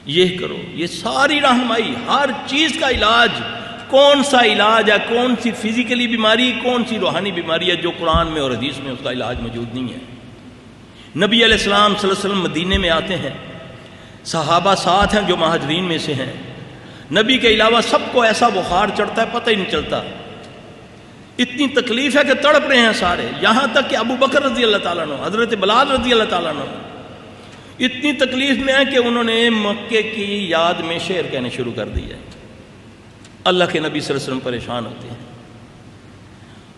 یہ کرو، یہ ساری رہنمائی، ہر چیز کا علاج، کون سا علاج ہے، کون سی فزیکلی بیماری، کون سی روحانی بیماری ہے جو قرآن میں اور حدیث میں اس کا علاج موجود نہیں ہے۔ نبی علیہ السلام صلی اللہ علیہ وسلم مدینے میں آتے ہیں، صحابہ ساتھ ہیں جو مہاجرین میں سے ہیں، نبی کے علاوہ سب کو ایسا بخار چڑھتا ہے پتہ ہی نہیں چلتا، اتنی تکلیف ہے کہ تڑپ رہے ہیں سارے، یہاں تک کہ ابو بکر رضی اللہ تعالیٰ عنہ، حضرت بلال رضی اللہ تعالیٰ عنہ اتنی تکلیف میں ہے کہ انہوں نے مکے کی یاد میں شعر کہنے شروع کر دیا۔ اللہ کے نبی صلی اللہ علیہ وسلم پریشان ہوتے ہیں،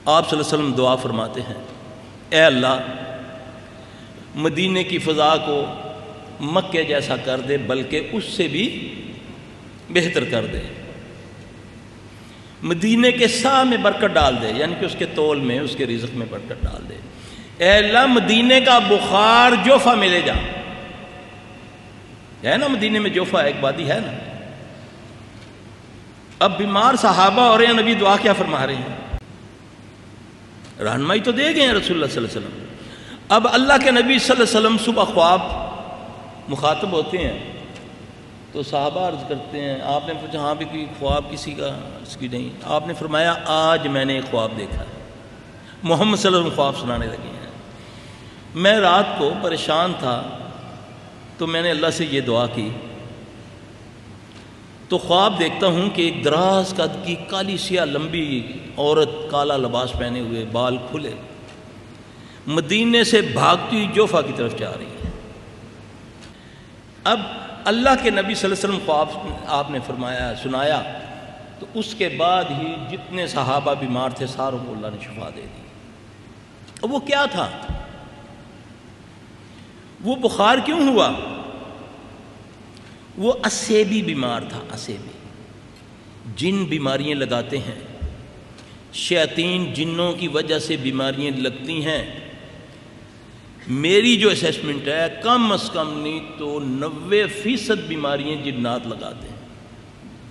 آپ صلی اللہ علیہ وسلم دعا فرماتے ہیں، اے اللہ مدینے کی فضا کو مکے جیسا کر دے، بلکہ اس سے بھی بہتر کر دے، مدینے کے سا میں برکت ڈال دے، یعنی کہ اس کے تول میں، اس کے رزق میں برکت ڈال دے۔ اے اللہ مدینے کا بخار جوفہ میں لے جا، ہے نا مدینے میں جوفہ ایک وادی ہے نا، اب بیمار صحابہ اور ہیں، نبی دعا کیا فرما رہے ہیں، رہنمائی تو دے گئے ہیں رسول اللہ صلی اللہ علیہ وسلم۔ اب اللہ کے نبی صلی اللہ علیہ وسلم صبح خواب مخاطب ہوتے ہیں تو صحابہ عرض کرتے ہیں، آپ نے پوچھا ہاں بھی کوئی خواب کسی کا، اس کی نہیں، آپ نے فرمایا آج میں نے ایک خواب دیکھا، محمد صلی اللہ علیہ وسلم خواب سنانے لگے ہیں، میں رات کو پریشان تھا تو میں نے اللہ سے یہ دعا کی، تو خواب دیکھتا ہوں کہ ایک دراز قد کی کالی سیاہ لمبی عورت کالا لباس پہنے ہوئے، بال کھلے، مدینے سے بھاگتی ہوئی جوفہ کی طرف جا رہی ہے۔ اب اللہ کے نبی صلی اللہ علیہ وسلم خواب آپ نے فرمایا سنایا تو اس کے بعد ہی جتنے صحابہ بیمار تھے ساروں کو اللہ نے شفا دے دی۔ اب وہ کیا تھا، وہ بخار کیوں ہوا، وہ اسیبی بیمار تھا، اسیبی، جن بیماریاں لگاتے ہیں، شیاطین جنوں کی وجہ سے بیماریاں لگتی ہیں، میری جو اسیسمنٹ ہے کم از کم نہیں تو 90% بیماریاں جنات لگاتے ہیں۔